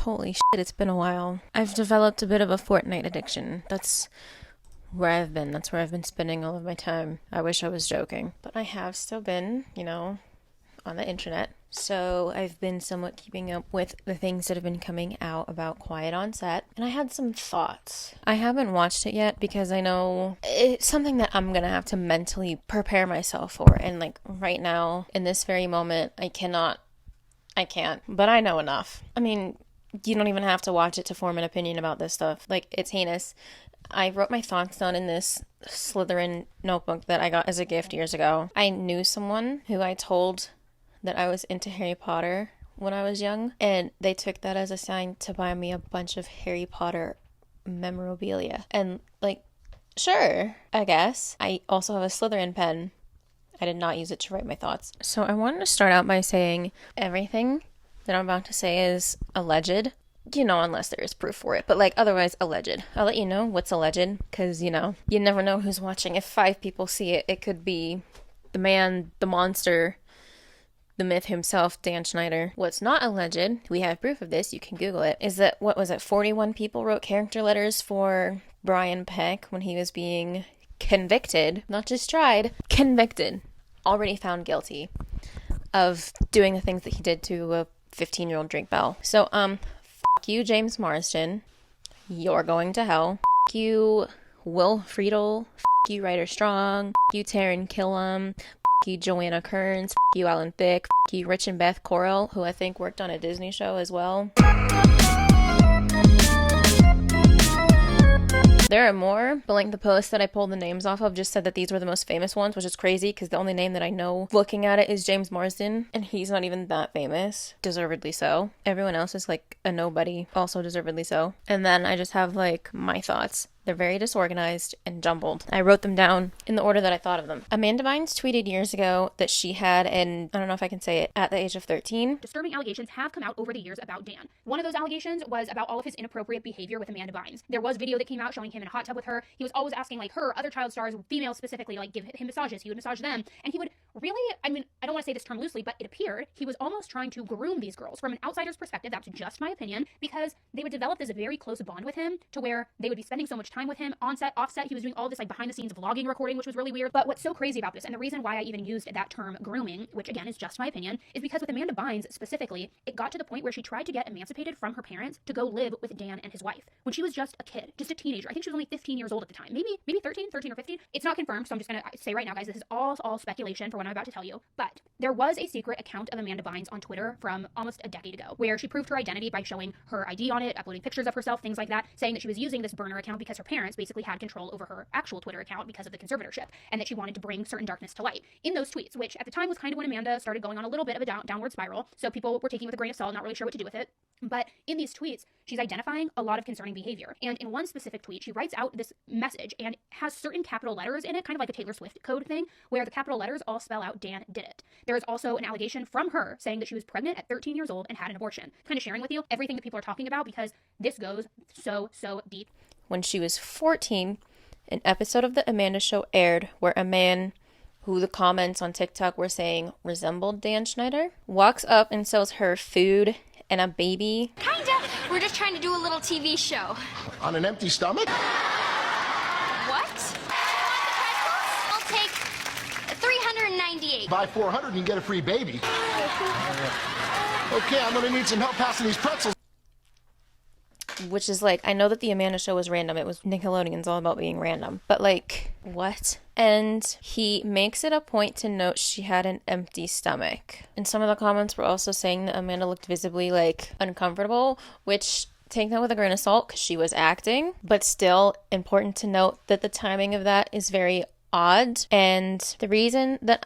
Holy shit, it's been a while. I've developed a bit of a Fortnite addiction. That's where I've been. That's where I've been spending all of my time. I wish I was joking. But I have still been, on the internet. So I've been somewhat keeping up with the things that have been coming out about Quiet on Set. And I had some thoughts. I haven't watched it yet because I know it's something that I'm going to have to mentally prepare myself for. And like right now, in this very moment, I can't. But I know enough. I mean, you don't even have to watch it to form an opinion about this stuff. Like, it's heinous. I wrote my thoughts down in this Slytherin notebook that I got as a gift years ago. I knew someone who I told that I was into Harry Potter when I was young, and they took that as a sign to buy me a bunch of Harry Potter memorabilia. And, like, sure, I guess. I also have a Slytherin pen. I did not use it to write my thoughts. So I wanted to start out by saying everything that I'm about to say is alleged. Unless there is proof for it. But, otherwise, alleged. I'll let you know what's alleged, because, you never know who's watching. If 5 people see it, it could be the man, the monster, the myth himself, Dan Schneider. What's not alleged, we have proof of this, you can Google it, is that, 41 people wrote character letters for Brian Peck when he was being convicted, not just tried, convicted, already found guilty of doing the things that he did to a 15-year-old Drake Bell. So, fuck you, James Marsden. You're going to hell. Fuck you, Will Friedle. Fuck you, Ryder Strong. Fuck you, Taryn Killam. Fuck you, Joanna Kearns. Fuck you, Alan Thicke. Fuck you, Rich and Beth Correll, who I think worked on a Disney show as well. There are more, but the post that I pulled the names off of just said that these were the most famous ones, which is crazy because the only name that I know looking at it is James Marsden, and he's not even that famous. Deservedly so. Everyone else is a nobody, also deservedly so. And then I just have my thoughts. They're very disorganized and jumbled. I wrote them down in the order that I thought of them. Amanda Bynes tweeted years ago that she had I don't know if I can say it, at the age of 13. Disturbing allegations have come out over the years about Dan. One of those allegations was about all of his inappropriate behavior with Amanda Bynes. There was video that came out showing him in a hot tub with her. He was always asking her, other child stars, females specifically, give him massages. He would massage them. And he would really, I don't want to say this term loosely, but it appeared he was almost trying to groom these girls. From an outsider's perspective, that's just my opinion, because they would develop this very close bond with him to where they would be spending so much time with him on set, off set. He was doing all this behind the scenes vlogging, recording, which was really weird. But what's so crazy about this, and the reason why I even used that term grooming, which again is just my opinion, is because with Amanda Bynes specifically, it got to the point where she tried to get emancipated from her parents to go live with Dan and his wife when she was just a kid, just a teenager. I think she was only 15 years old at the time, maybe 13 or 15. It's not confirmed, so I'm just gonna say right now, guys, this is all speculation for what I'm about to tell you. But there was a secret account of Amanda Bynes on Twitter from almost a decade ago, where she proved her identity by showing her ID on it, uploading pictures of herself, things like that, saying that she was using this burner account because her parents basically had control over her actual Twitter account because of the conservatorship, and that she wanted to bring certain darkness to light. In those tweets, which at the time was kind of when Amanda started going on a little bit of a downward spiral, so people were taking it with a grain of salt, not really sure what to do with it. But in these tweets, she's identifying a lot of concerning behavior. And in one specific tweet, she writes out this message and has certain capital letters in it, kind of like a Taylor Swift code thing, where the capital letters all spell out Dan did it. There is also an allegation from her saying that she was pregnant at 13 years old and had an abortion. Kind of sharing with you everything that people are talking about because this goes so deep. When she was 14, an episode of The Amanda Show aired where a man who the comments on TikTok were saying resembled Dan Schneider walks up and sells her food and a baby. Kinda. We're just trying to do a little TV show. On an empty stomach? What? I'll take 398. Buy 400 and you get a free baby. Okay, I'm gonna need some help passing these pretzels. Which is I know that the Amanda Show was random. It was Nickelodeon's all about being random. But what? And he makes it a point to note she had an empty stomach. And some of the comments were also saying that Amanda looked visibly uncomfortable, which take that with a grain of salt because she was acting. But still important to note that the timing of that is very odd, and the reason that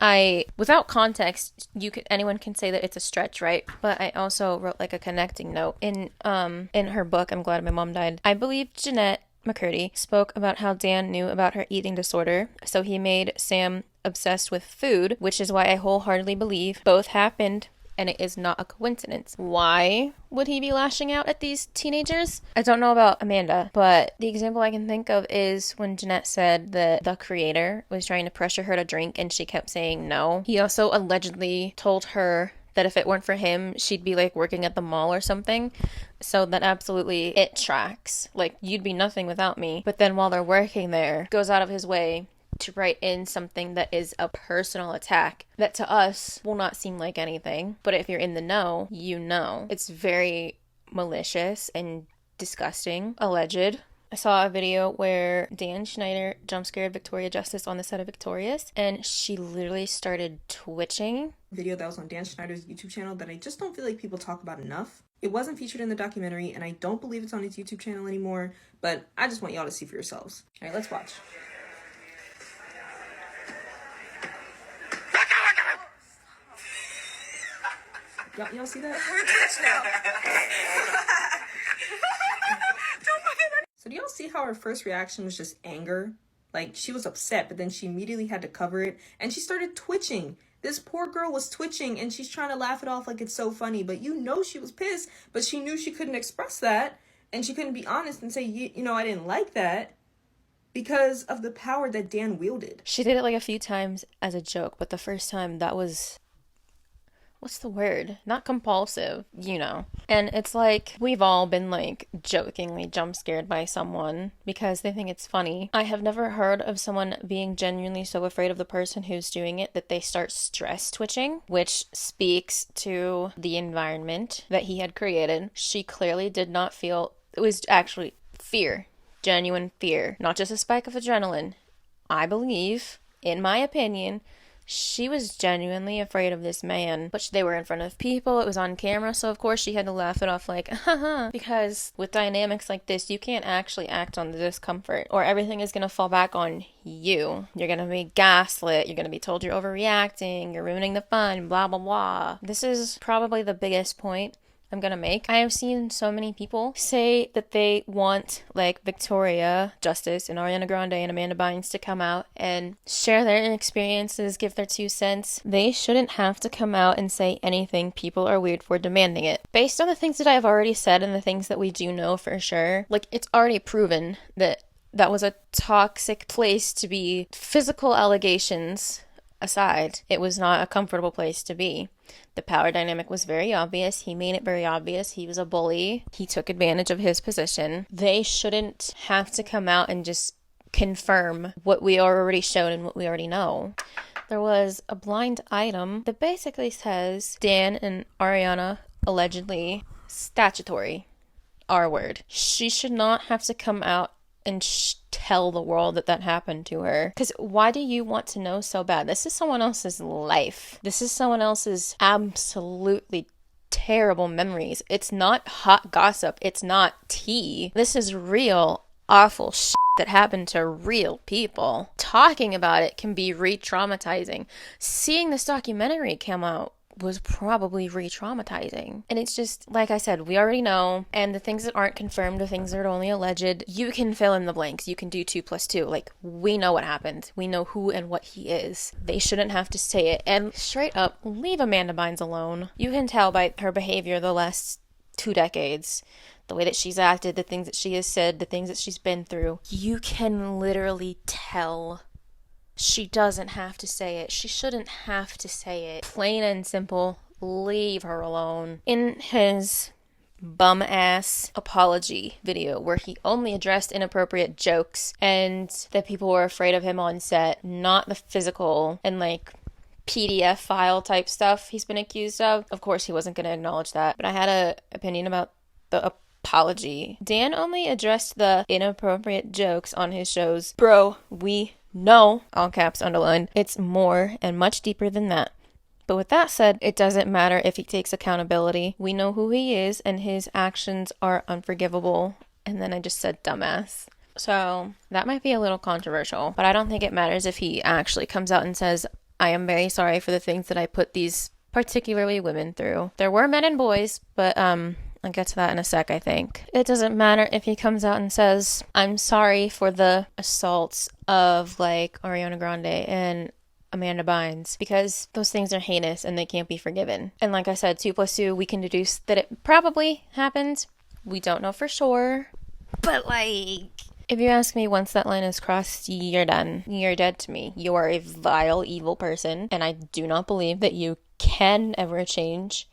without context, anyone can say that it's a stretch, right? But I also wrote a connecting note in her book, I'm Glad My Mom Died. I believe Jeanette McCurdy spoke about how Dan knew about her eating disorder, so he made Sam obsessed with food, which is why I wholeheartedly believe both happened and it is not a coincidence. Why would he be lashing out at these teenagers? I don't know about Amanda, but the example I can think of is when Jeanette said that the creator was trying to pressure her to drink and she kept saying no. He also allegedly told her that if it weren't for him, she'd be like working at the mall or something. So that absolutely, it tracks. Like, you'd be nothing without me. But then while they're working there, goes out of his way to write in something that is a personal attack that to us will not seem like anything. But if you're in the know, you know. It's very malicious and disgusting. Alleged. I saw a video where Dan Schneider jump scared Victoria Justice on the set of Victorious, and she literally started twitching. Video that was on Dan Schneider's YouTube channel that I just don't feel like people talk about enough. It wasn't featured in the documentary, and I don't believe it's on his YouTube channel anymore, but I just want y'all to see for yourselves. All right, let's watch. Y'all see that? So do y'all see how her first reaction was just anger? Like, she was upset, but then she immediately had to cover it, and she started twitching. This poor girl was twitching, and she's trying to laugh it off like it's so funny, but you know she was pissed, but she knew she couldn't express that, and she couldn't be honest and say, you know, I didn't like that, because of the power that Dan wielded. She did it like a few times as a joke, but the first time that was... what's the word? Not compulsive, you know. And it's like, we've all been like jokingly jump scared by someone because they think it's funny. I have never heard of someone being genuinely so afraid of the person who's doing it that they start stress twitching, which speaks to the environment that he had created. She clearly did not feel, it was actually fear, genuine fear, not just a spike of adrenaline. I believe, in my opinion, she was genuinely afraid of this man, but they were in front of people, it was on camera, so of course she had to laugh it off like, haha, because with dynamics like this, you can't actually act on the discomfort, or everything is going to fall back on you. You're going to be gaslit, you're going to be told you're overreacting, you're ruining the fun, blah, blah, blah. This is probably the biggest point I'm gonna make. I have seen so many people say that they want like Victoria Justice and Ariana Grande and Amanda Bynes to come out and share their experiences, give their 2 cents. They shouldn't have to come out and say anything. People are weird for demanding it. Based on the things that I've already said and the things that we do know for sure, like it's already proven that that was a toxic place to be. Physical allegations aside, it was not a comfortable place to be. The power dynamic was very obvious. He made it very obvious. He was a bully. He took advantage of his position. They shouldn't have to come out and just confirm what we already showed and what we already know. There was a blind item that basically says Dan and Ariana allegedly statutory R-word. She should not have to come out and tell the world that that happened to her. Because why do you want to know so bad? This is someone else's life. This is someone else's absolutely terrible memories. It's not hot gossip. It's not tea. This is real awful shit that happened to real people. Talking about it can be re-traumatizing. Seeing this documentary come out was probably re-traumatizing. And it's just, like I said, we already know, and the things that aren't confirmed, the things that are only alleged, you can fill in the blanks. You can do 2 + 2. Like, we know what happened. We know who and what he is. They shouldn't have to say it. And straight up, leave Amanda Bynes alone. You can tell by her behavior the last 2 decades, the way that she's acted, the things that she has said, the things that she's been through. You can literally tell. She doesn't have to say it. She shouldn't have to say it. Plain and simple, leave her alone. In his bum-ass apology video where he only addressed inappropriate jokes and that people were afraid of him on set, not the physical and like PDF file type stuff he's been accused of. Of course, he wasn't going to acknowledge that, but I had an opinion about the apology. Dan only addressed the inappropriate jokes on his shows. Bro, we know, all caps underlined, it's more and much deeper than that. But with that said, it doesn't matter if he takes accountability. We know who he is, and his actions are unforgivable. And then I just said dumbass. So that might be a little controversial, but I don't think it matters if he actually comes out and says, I am very sorry for the things that I put these particularly women through. There were men and boys, but I'll get to that in a sec, I think. It doesn't matter if he comes out and says, I'm sorry for the assaults of, like, Ariana Grande and Amanda Bynes, because those things are heinous and they can't be forgiven. And like I said, 2 + 2, we can deduce that it probably happened. We don't know for sure. But, like, if you ask me, once that line is crossed, you're done. You're dead to me. You are a vile, evil person, and I do not believe that you can ever change,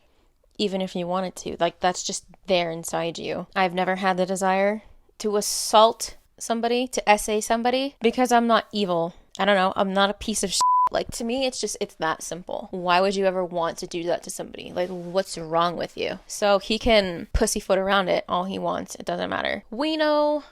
even if you wanted to. Like, that's just there inside you. I've never had the desire to assault somebody, to essay somebody, because I'm not evil. I don't know. I'm not a piece of shit. Like, to me, it's that simple. Why would you ever want to do that to somebody? Like, what's wrong with you? So he can pussyfoot around it all he wants. It doesn't matter. We know.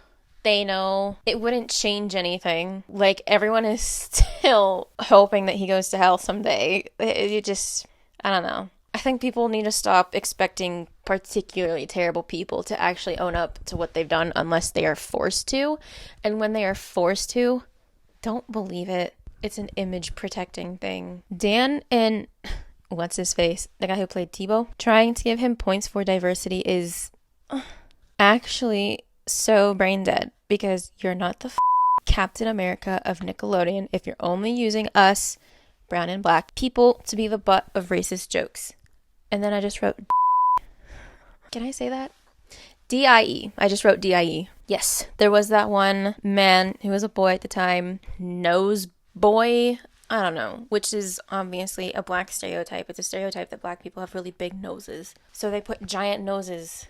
They know. It wouldn't change anything. Like, everyone is still hoping that he goes to hell someday. It just, I don't know. I think people need to stop expecting particularly terrible people to actually own up to what they've done unless they are forced to. And when they are forced to, don't believe it. It's an image protecting thing. Dan and what's his face? The guy who played Tebow, trying to give him points for diversity is actually so brain dead, because you're not the Captain America of Nickelodeon if you're only using us, brown and black people, to be the butt of racist jokes. And then I just wrote can I say that? DIE. I just wrote DIE. Yes, there was that one man who was a boy at the time, nose boy, I don't know, which is obviously a black stereotype. It's a stereotype that black people have really big noses. So they put giant noses,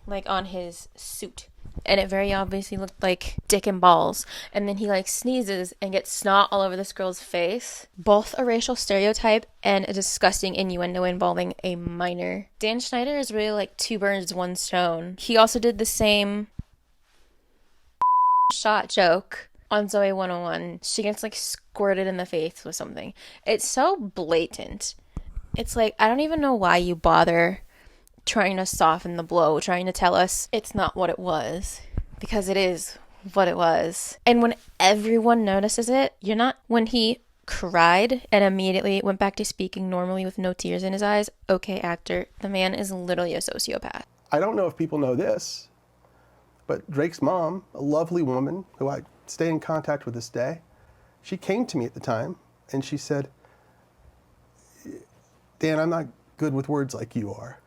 like, on his suit. And it very obviously looked like dick and balls. And then he, like, sneezes and gets snot all over this girl's face. Both a racial stereotype and a disgusting innuendo involving a minor. Dan Schneider is really like two birds, one stone. He also did the same shot joke on Zoe 101. She gets, like, squirted in the face with something. It's so blatant. It's like, I don't even know why you bother trying to soften the blow, trying to tell us it's not what it was, because it is what it was. And when everyone notices it, you're not. When he cried and immediately went back to speaking normally with no tears in his eyes, okay, actor, the man is literally a sociopath. I don't know if people know this, but Drake's mom, a lovely woman who I stay in contact with this day, she came to me at the time and she said, Dan, I'm not good with words like you are.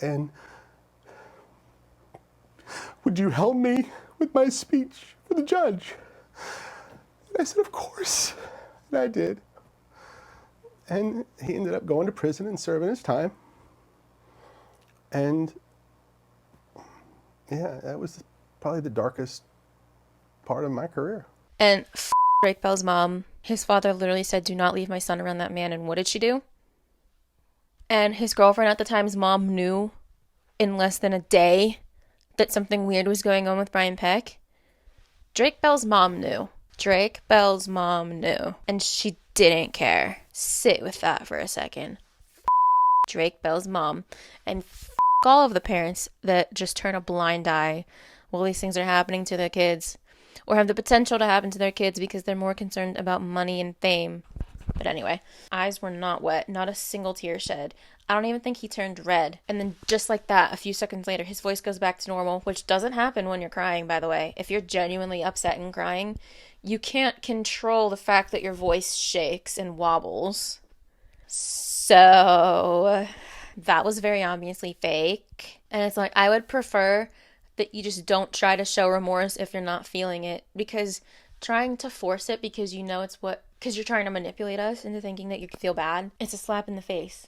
And would you help me with my speech for the judge? And I said, of course. And I did. And he ended up going to prison and serving his time. And yeah, that was probably the darkest part of my career. And Drake Bell's mom, his father literally said, do not leave my son around that man. And what did she do? And his girlfriend at the time's mom knew in less than a day that something weird was going on with Brian Peck. Drake Bell's mom knew. Drake Bell's mom knew. And she didn't care. Sit with that for a second. Drake Bell's mom. And all of the parents that just turn a blind eye while these things are happening to their kids, or have the potential to happen to their kids because they're more concerned about money and fame. But anyway, eyes were not wet, not a single tear shed. I don't even think he turned red. And then just like that, a few seconds later, his voice goes back to normal, which doesn't happen when you're crying, by the way. If you're genuinely upset and crying, you can't control the fact that your voice shakes and wobbles. So that was very obviously fake. And it's like, I would prefer that you just don't try to show remorse if you're not feeling it, because trying to force it because you know it's because you're trying to manipulate us into thinking that you can feel bad, it's a slap in the face.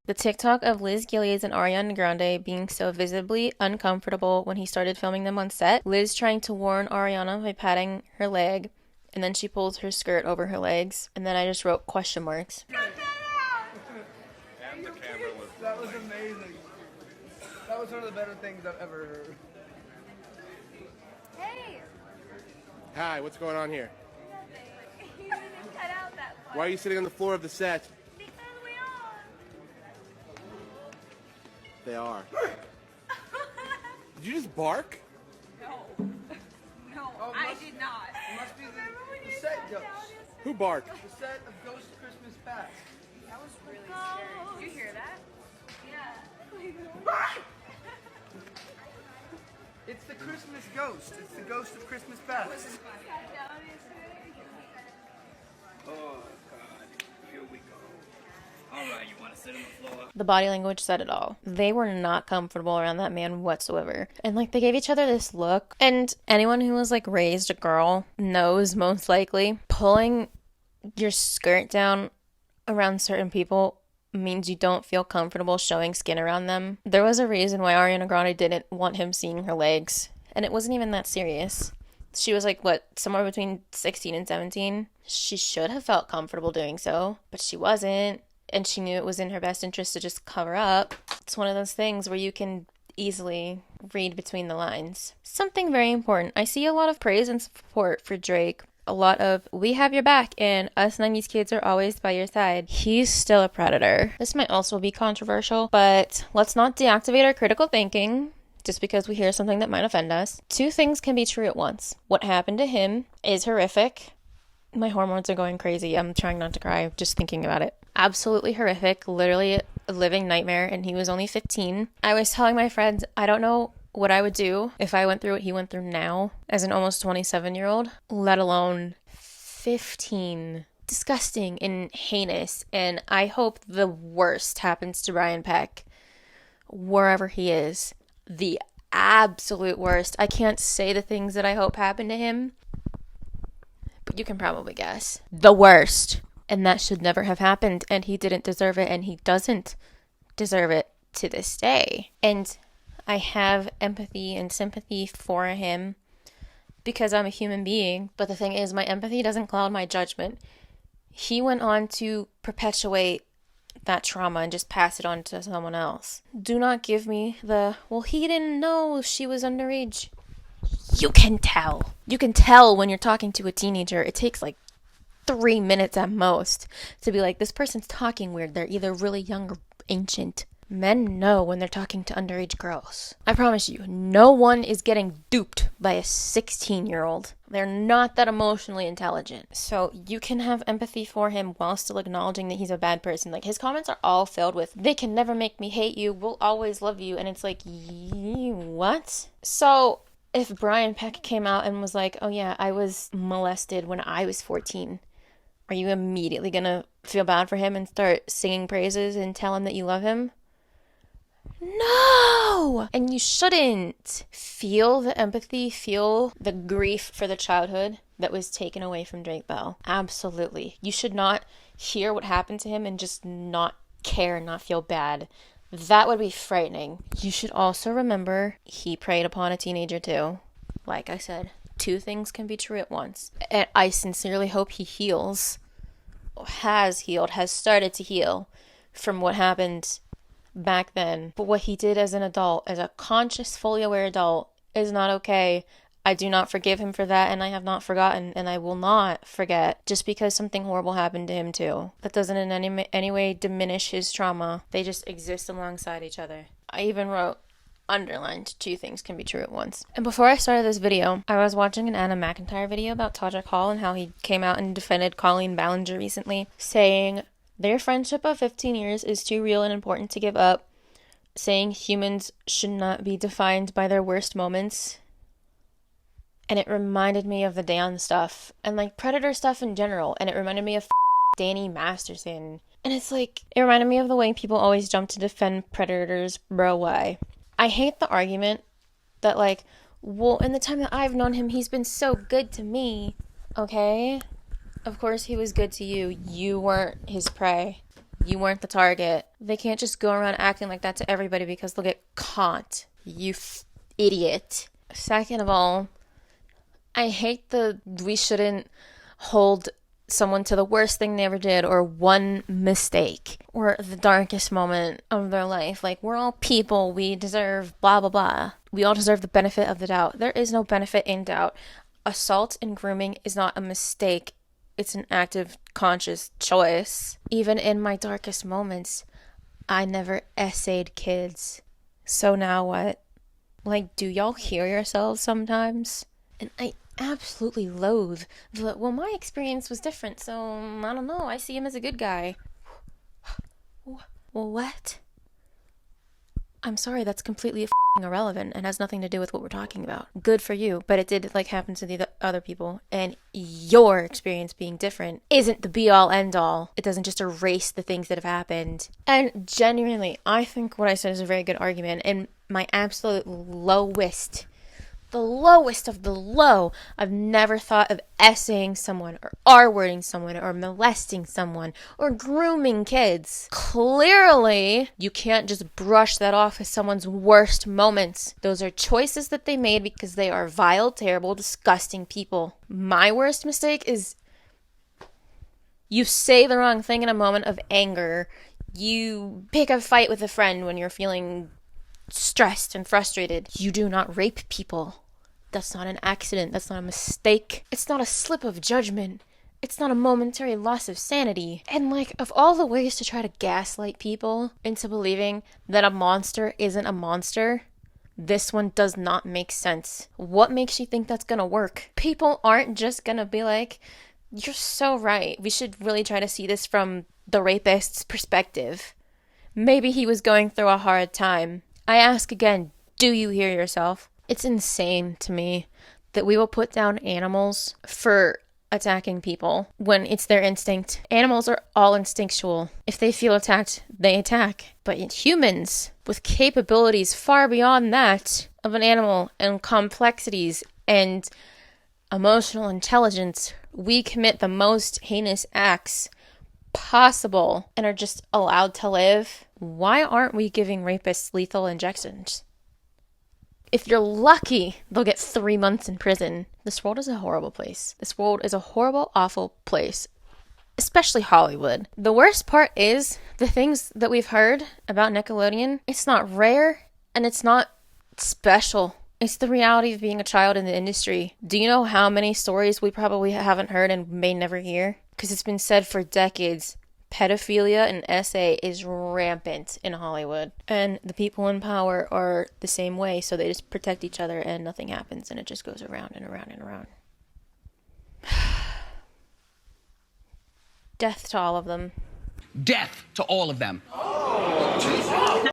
The TikTok of Liz Gilead and Ariana Grande being so visibly uncomfortable when he started filming them on set. Liz trying to warn Ariana by patting her leg, and then she pulls her skirt over her legs, and then I just wrote question marks. And the camera was... That was amazing. That was one of the better things I've ever heard. Hey! Hi, what's going on here? Nothing. You didn't cut out that part. Why are you sitting on the floor of the set? Because we are. They are. Did you just bark? No. No, I did not. It must be the set ghost. Who barked? The set of Ghost Christmas Past. That was really scary. Did you hear that? Yeah. It's the Christmas ghost. It's the ghost of Christmas Past. Oh, God. Here we go. All right, you want to sit on the floor? The body language said it all. They were not comfortable around that man whatsoever. And, like, they gave each other this look. And anyone who was, like, raised a girl knows, most likely, pulling your skirt down around certain people means you don't feel comfortable showing skin around them. There was a reason why Ariana Grande didn't want him seeing her legs, and it wasn't even that serious. She was like, what, somewhere between 16 and 17? She should have felt comfortable doing so, but she wasn't, and she knew it was in her best interest to just cover up. It's one of those things where you can easily read between the lines. Something very important. I see a lot of praise and support for Drake. A lot of, we have your back, and us 90s kids are always by your side. He's still a predator. This might also be controversial, but let's not deactivate our critical thinking just because we hear something that might offend us. Two things can be true at once. What happened to him is horrific. My hormones are going crazy. I'm trying not to cry just thinking about it. Absolutely horrific. Literally a living nightmare, and he was only 15. I was telling my friends, I don't know what I would do if I went through what he went through now as an almost 27-year-old, let alone 15. Disgusting and heinous, and I hope the worst happens to Brian Peck wherever he is. The absolute worst. I can't say the things that I hope happen to him, but you can probably guess. The worst. And that should never have happened, and he didn't deserve it, and he doesn't deserve it to this day. And I have empathy and sympathy for him because I'm a human being, but the thing is, my empathy doesn't cloud my judgment. He went on to perpetuate that trauma and just pass it on to someone else. Do not give me the, well, he didn't know she was underage. You can tell. You can tell when you're talking to a teenager. It takes like 3 minutes at most to be like, this person's talking weird. They're either really young or ancient. Men know when they're talking to underage girls. I promise you, no one is getting duped by a 16-year-old. They're not that emotionally intelligent. So you can have empathy for him while still acknowledging that he's a bad person. Like, his comments are all filled with, they can never make me hate you, we'll always love you. And it's like, what? So if Brian Peck came out and was like, oh yeah, I was molested when I was 14, are you immediately gonna feel bad for him and start singing praises and tell him that you love him? No! And you shouldn't. Feel the empathy, feel the grief for the childhood that was taken away from Drake Bell. Absolutely. You should not hear what happened to him and just not care and not feel bad. That would be frightening. You should also remember he preyed upon a teenager too. Like I said, two things can be true at once. And I sincerely hope he heals, has healed, has started to heal from what happened back then. But what he did as an adult, as a conscious, fully aware adult, is not okay. I do not forgive him for that, and I have not forgotten, and I will not forget just because something horrible happened to him too. That doesn't in any way diminish his trauma. They just exist alongside each other. I even wrote, underlined, two things can be true at once. And before I started this video, I was watching an Anna McIntyre video about Todrick Hall and how he came out and defended Colleen Ballinger recently, saying their friendship of 15 years is too real and important to give up, saying humans should not be defined by their worst moments. And it reminded me of the Dan stuff and like Predator stuff in general, and it reminded me of Danny Masterson. And it's like, it reminded me of the way people always jump to defend predators. Bro, why? I hate the argument that like, well, in the time that I've known him, he's been so good to me. Okay? Of course he was good to you. You weren't his prey. You weren't the target. They can't just go around acting like that to everybody because they'll get caught. You idiot. Second of all, I hate we shouldn't hold someone to the worst thing they ever did or one mistake or the darkest moment of their life. Like, we're all people. We deserve blah, blah, blah. We all deserve the benefit of the doubt. There is no benefit in doubt. Assault and grooming is not a mistake. It's an active, conscious choice. Even in my darkest moments, I never essayed kids. So now what? Like, do y'all hear yourselves sometimes? And I absolutely loathe well, my experience was different, so I don't know. I see him as a good guy. Well, what? I'm sorry, that's completely irrelevant and has nothing to do with what we're talking about. Good for you, but it did like happen to the other people, and your experience being different isn't the be-all end-all. It doesn't just erase the things that have happened. And genuinely, I think what I said is a very good argument, and my absolute lowest the lowest of the low. I've never thought of essaying someone or R-wording someone or molesting someone or grooming kids. Clearly, you can't just brush that off as someone's worst moments. Those are choices that they made because they are vile, terrible, disgusting people. My worst mistake is you say the wrong thing in a moment of anger. You pick a fight with a friend when you're feeling stressed and frustrated. You do not rape people. That's not an accident. That's not a mistake. It's not a slip of judgment. It's not a momentary loss of sanity. And like, of all the ways to try to gaslight people into believing that a monster isn't a monster, this one does not make sense. What makes you think that's gonna work? People aren't just gonna be like, you're so right. We should really try to see this from the rapist's perspective. Maybe he was going through a hard time. I ask again, do you hear yourself? It's insane to me that we will put down animals for attacking people when it's their instinct. Animals are all instinctual. If they feel attacked, they attack. But humans, with capabilities far beyond that of an animal and complexities and emotional intelligence, we commit the most heinous acts possible and are just allowed to live. Why aren't we giving rapists lethal injections? If you're lucky, they'll get 3 months in prison. This world is a horrible place. This world is a horrible, awful place. Especially Hollywood. The worst part is the things that we've heard about Nickelodeon. It's not rare and it's not special. It's the reality of being a child in the industry. Do you know how many stories we probably haven't heard and may never hear? Because it's been said for decades. Pedophilia and SA is rampant in Hollywood. And the people in power are the same way, so they just protect each other and nothing happens and it just goes around and around and around. Death to all of them. Death to all of them.